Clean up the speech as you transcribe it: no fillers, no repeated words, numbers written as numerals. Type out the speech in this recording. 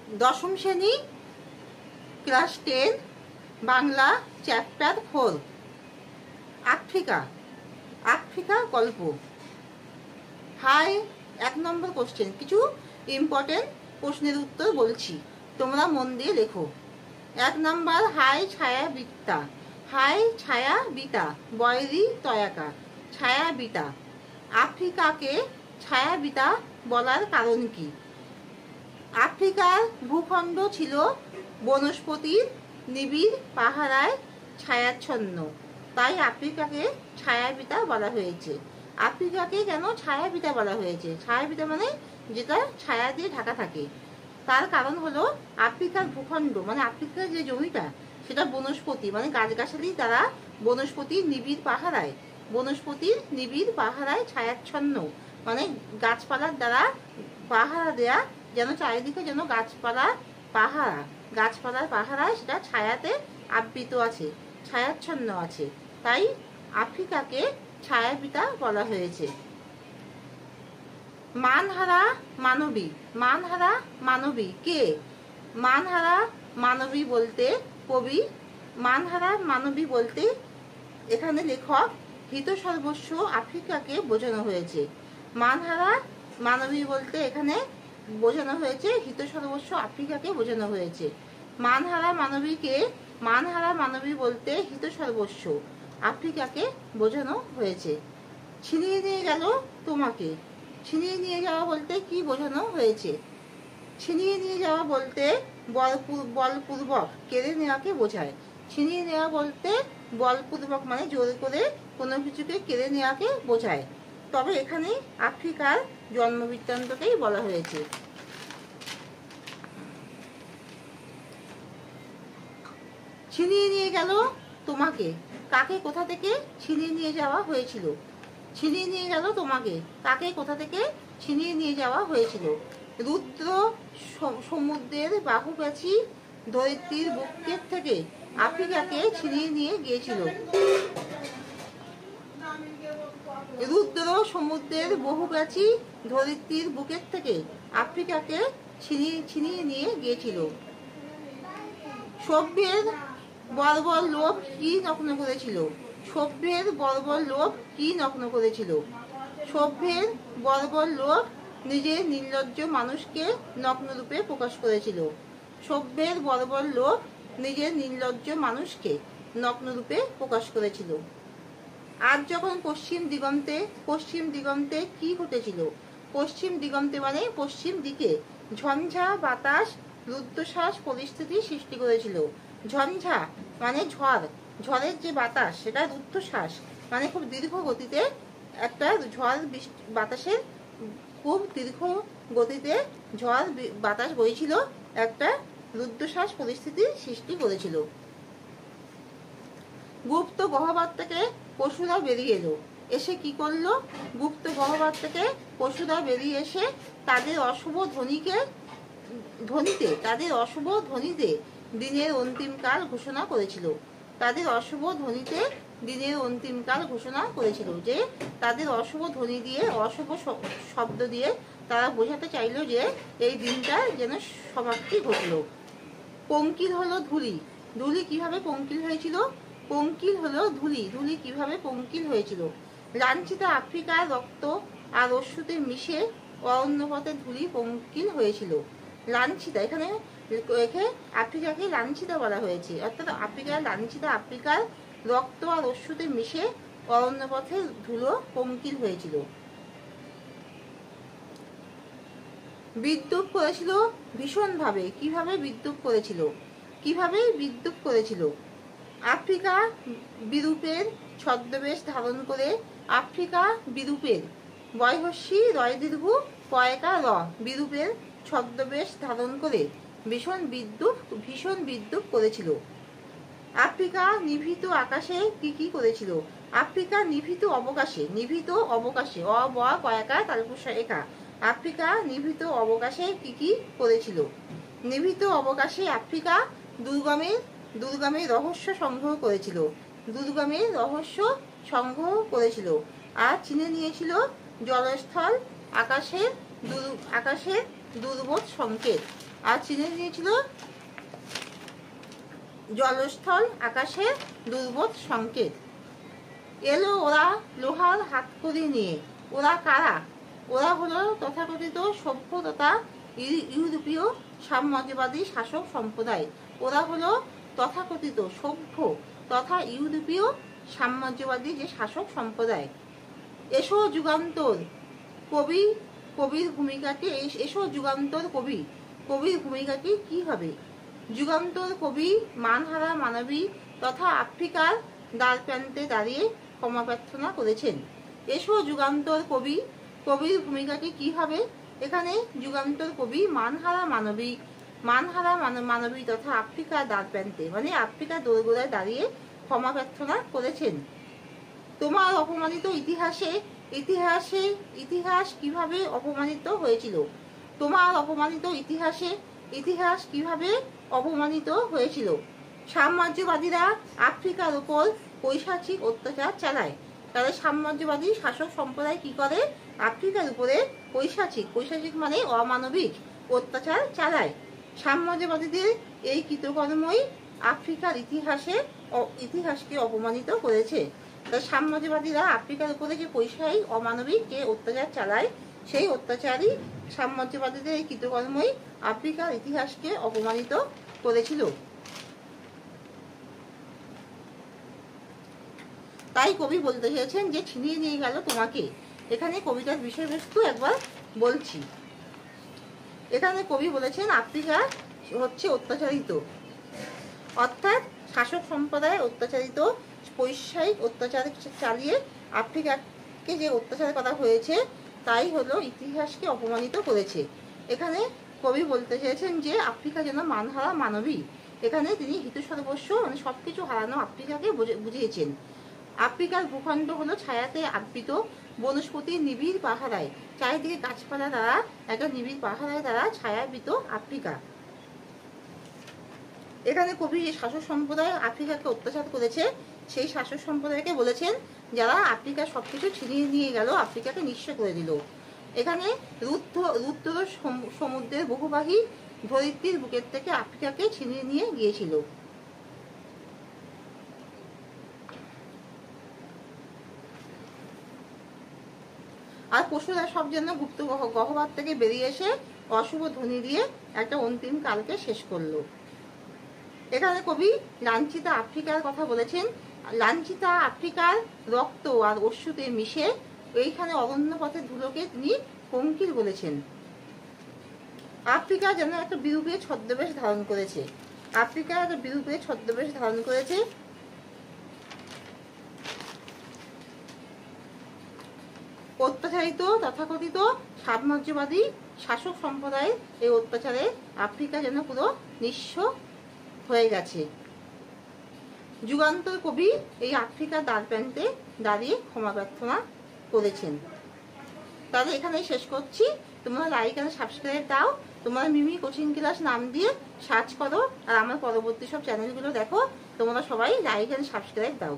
দশম শ্রেণী class 10 Bangla chapter 4 Africa Africa গল্প। হাই, 1 নম্বর কোশ্চেন। কিছু ইম্পর্টেন্ট প্রশ্নের উত্তর বলছি, তোমরা মন দিয়ে লেখো। 1 নম্বর, হাই ছায়া বিতা। হাই ছায়া বিতা বয়রি তয়াকা। ছায়া বিতা। আফ্রিকাকে ছায়া বিতা বলার কারণ কি? আফ্রিকার ভূখণ্ড ছিল বনস্পতির নিবিড় পাহারায় ছায়াচ্ছন্ন, তাই আফ্রিকাকে ছায়াবিতা বলা হয়েছে। আফ্রিকাকে কেন ছায়াবিতা বলা হয়েছে? ছায়াবিতা মানে যেটা ছায়া দিয়ে ঢাকা থাকে। তার কারণ হলো আফ্রিকার ভূখণ্ড মানে আফ্রিকার যে জমিটা সেটা বনস্পতি মানে গাছগাছালি দ্বারা বনস্পতির নিবিড় পাহারায়, বনস্পতির নিবিড় পাহারায় ছায়াচ্ছন্ন মানে গাছপালার দ্বারা পাহারা দেয়া, যেন চারিদিকে যেন গাছপালার পাহারায় সেটা ছায়াতে আবৃত আছে, ছায়াচ্ছন্ন আছে, তাই আফ্রিকাকে ছায়াবিতা বলা হয়েছে। মানহারা মানবী। মানহারা মানবী কে? মানহারা মানবী বলতে কবি, মানহারা মানবী বলতে এখানে লেখক হিত সর্বস্ব আফ্রিকাকে বোঝানো হয়েছে। মানহারা মানবী বলতে এখানে বোঝানো হয়েছে হিত সর্বস্ব আফ্রিকাকে বোঝানো হয়েছে। মানহারা মানবীকে, মানহারা মানবী বলতে হিত সর্বস্ব আফ্রিকাকে বোঝানো হয়েছে। ছিনিয়ে নিয়ে গেল তোমাকে। ছিনিয়ে নিয়ে যাওয়া বলতে কি বোঝানো হয়েছে? ছিনিয়ে নিয়ে যাওয়া বলতে বলপূর্বক কেড়ে নেওয়াকে বোঝায়। ছিনিয়ে নেওয়া বলতে বলপূর্বক মানে জোর করে কোনো কিছুকে কেড়ে নেওয়াকে বোঝায়, তবে এখানে আফ্রিকার জন্মবৃত্তান্তকেই বলা হয়েছে। ছিনিয়ে নিয়ে গেল তোমাকে, কাকে কোথা থেকে ছিনিয়ে নিয়ে যাওয়া হয়েছিল? ছিনিয়ে নিয়ে গেল তোমাকে, কাকে কোথা থেকে ছিনিয়ে নিয়ে যাওয়া হয়েছিল? রুদ্র সমুদ্রের বাহুপ্রাচী ধরিত্রীর বুকের থেকে আফ্রিকাকে ছিনিয়ে নিয়ে গিয়েছিল। রুদ্র সমুদ্রের বহুপ্রাচী ধরিত্রীর বুকের থেকে আফ্রিকাকে ছিনিয়ে নিয়ে গিয়েছিল। সভ্যের বর্বর লোভ কি নগ্ন করেছিল? সভ্যের বর্বর লোভ কি নগ্ন করেছিল? সভ্যের বর্বর লোভ নিজের নির্লজ্জ মানুষকে নগ্নরূপে প্রকাশ করেছিল। সভ্যের বর্বর লোভ নিজের নির্লজ্জ মানুষকে নগ্নরূপে প্রকাশ করেছিল। আজ যখন পশ্চিম দিগন্তে কি ঘটেছিল? পশ্চিম দিগন্তে মানে পশ্চিম দিকে ঝঞ্ঝা বাতাস রুদ্ধশ্বাস পরিস্থিতি সৃষ্টি করেছিল। ঝঞ্ঝা মানে ঝড়, ঝড়ের যে বাতাস সেটা রুদ্ধশ্বাস মানে খুব দীর্ঘ গতিতে একটা ঝড় বাতাসের খুব দীর্ঘ গতিতে ঝড় বাতাস বইছিল, একটা রুদ্ধশ্বাস পরিস্থিতি সৃষ্টি করেছিল। গুপ্ত গহ্বর থেকে পশুরা বেরিয়ে এলো, এসে কি করলো? গুপ্ত গহ্বর থেকে পশুরা বেরিয়ে এসে তাদের অশুভ ধ্বনিতে দিনের অন্তিমকাল ঘোষণা করেছিল। তাদের অশুভ ধ্বনিতে দিনের অন্তিমকাল ঘোষণা করেছিল, যে তাদের অশুভ ধ্বনি দিয়ে অশুভ শব্দ দিয়ে তারা বোঝাতে চাইলো যে এই দিনটা যেন সমাপ্তি ঘটলো। পঙ্কিল হলো ধূলি। ধূলি কিভাবে পঙ্কিল হয়েছিল? পঙ্কিল হলো ধূলি। ধূলি কিভাবে পঙ্কিল হয়েছিল? লাঞ্ছিত আফ্রিকার রক্ত আর অশ্রুতে মিশে অরণ্যপথে ধূলি পঙ্কিল হয়েছিল। লাঞ্ছিতা, এখানে আফ্রিকাকে লাঞ্ছিতা বলা হয়েছে, অর্থাৎ আফ্রিকার লাঞ্ছিতা আফ্রিকার রক্ত আর অশ্রুতে মিশে অরণ্যপথে ধুলো পঙ্কিল হয়েছিল। বিদ্রুপ করেছিল ভীষণভাবে। কিভাবে বিদ্রুপ করেছিল? কিভাবে বিদ্রুপ করেছিল? আফ্রিকা বিরূপের ছদ্মবেশ ধারণ করে, আফ্রিকা বিরূপের বয়হস্যি রয় দীর্ঘ পয়কা র বিরূপের ছদ্মবেশ ধারণ করে ভীষণ বিদ্রুপ করেছিল। আফ্রিকা নিভৃত আকাশে কি করেছিল? আফ্রিকা নিভৃত অবকাশে কয়াকা তালপুষা একা। আফ্রিকা নিভৃত অবকাশে কি করেছিল? নিভৃত অবকাশে আফ্রিকা দুর্গমের রহস্য সংগ্রহ করেছিল। দুর্গমের রহস্য সংগ্রহ করেছিল আর চিনে নিয়েছিল জলস্থল আকাশের দুর্বোধ সংকেত। আর চিনে নিয়েছিল জলস্থল আকাশের দুর্বোধ সংকেত। এলো ওরা লোহার হাতকড়ি নিয়ে। ওরা কারা? ওরা হলো তথাকথিত সভ্য তথা ইউরোপীয় সাম্রাজ্যবাদী শাসক সম্প্রদায়। ওরা হলো তথাকথিত সভ্য তথা ইউরোপীয় সাম্রাজ্যবাদী যে শাসক সম্প্রদায়। এসো যুগান্তর কবির ভূমিকাটি, এসো যুগান্তর কবির ভূমিকাটি কি হবে? যুগান্তর কবি মানহারা মানবী তথা আফ্রিকার দ্বারপ্রান্তে দাঁড়িয়ে ক্ষমা প্রার্থনা করেছেন। এসো যুগান্তর কবির ভূমিকাটি কি হবে? এখানে যুগান্তর কবি মানহারা মানবী তথা আফ্রিকার দ্বারপ্রান্তে মানে আফ্রিকার দোরগোড়ায় দাঁড়িয়ে ক্ষমা প্রার্থনা করেছেন। তোমার অপমানিত ইতিহাস কিভাবে অপমানিত হয়েছিল? তোমার অপমানিত ইতিহাস কিভাবে অপমানিত হয়েছিল? সাম্রাজ্যবাদীরা আফ্রিকার উপর পৈশাচিক অত্যাচার চালায়। তাদের সাম্রাজ্যবাদী শাসক সম্প্রদায় কি করে? আফ্রিকার উপরে পৈশাচিক মানে অমানবিক অত্যাচার চালায়। সাম্রাজ্যবাদীদের এই কৃতকর্মই আফ্রিকার ইতিহাসকে অপমানিত করেছে। সাম্রাজ্যবাদীরা আফ্রিকার উপরে যে পৈশাচিক অমানবিক যে অত্যাচার চালায়, সেই অত্যাচারই সাম্রাজ্যবাদীদের এই কৃতকর্মই আফ্রিকার ইতিহাসকে অপমানিত করেছিল। তাই কবি বলতে চেয়েছেন যে ছিনিয়ে নিয়ে গেল তোমাকে। এখানে কবিতার বিষয়বস্তু একবার বলছি। এখানে কবি বলেছেন আফ্রিকা হচ্ছে অত্যাচারিত, অর্থাৎ শাসক সম্প্রদায় অত্যাচারিত পৈশাচিক অত্যাচার চালিয়ে আফ্রিকাকে যে অত্যাচার করা হয়েছে তাই হলো ইতিহাসকে অপমানিত করেছে। এখানে কবি বলতে চেয়েছেন যে আফ্রিকা যেন মানহারা মানবী। এখানে তিনি হিতসর্বস্ব মানে সবকিছু হারানো আফ্রিকাকে বুঝিয়েছেন। আফ্রিকার ভূখণ্ড হলো ছায়াতে আবৃত বনস্পতির নিবিড় পাহারায়, চারিদিকে গাছপালা দ্বারা একটা নিবিড় পাহারায় দ্বারা ছায়াবৃত আফ্রিকা। এখানে কবি যে শাসক সম্প্রদায় আফ্রিকাকে অত্যাচার করেছে সেই শাসক সম্প্রদায়কে বলেছেন যারা আফ্রিকার সবকিছু ছিনিয়ে নিয়ে গেল, আফ্রিকাকে নিঃস্ব করে দিল। এখানে রুদ্ধ সমুদ্রের বহুবাহী ধরিত্রীর বুকের থেকে আফ্রিকাকে ছিনিয়ে নিয়ে গিয়েছিল। আর পশুরা সব যেন গুপ্ত গহ্বর থেকে বেরিয়ে এসে অশুভ ধ্বনি দিয়ে একটা অন্তিম কালকে শেষ করলো। এখানে কবি লাঞ্ছিতা আফ্রিকার কথা বলেছেন। লাঞ্ছিতা আফ্রিকার রক্ত আর অশ্রুতে মিশে এইখানে অরণ্য পথের ধুলোকে তিনি পঙ্কিল বলেছেন। আফ্রিকা যেন একটা বিরূপের ছদ্মবেশ ধারণ করেছে। আফ্রিকা একটা বিরূপের ছদ্মবেশ ধারণ করেছে। অত্যাচারিত তথাকথিত সাম্রাজ্যবাদী শাসক সম্প্রদায়ের এই অত্যাচারে আফ্রিকা যেন পুরো নিঃস্ব হয়ে গেছে। যুগান্তর কবি এই আফ্রিকার দ্বারপ্রান্তে দাঁড়িয়ে ক্ষমা প্রার্থনা করেছেন। তাহলে এখানেই শেষ করছি। তোমরা লাইক আর সাবস্ক্রাইব দাও। তোমরা মিমি কোচিং ক্লাস নাম দিয়ে সার্চ করো আর আমার পরবর্তী সব চ্যানেলগুলো দেখো। তোমরা সবাই লাইক আর সাবস্ক্রাইব দাও।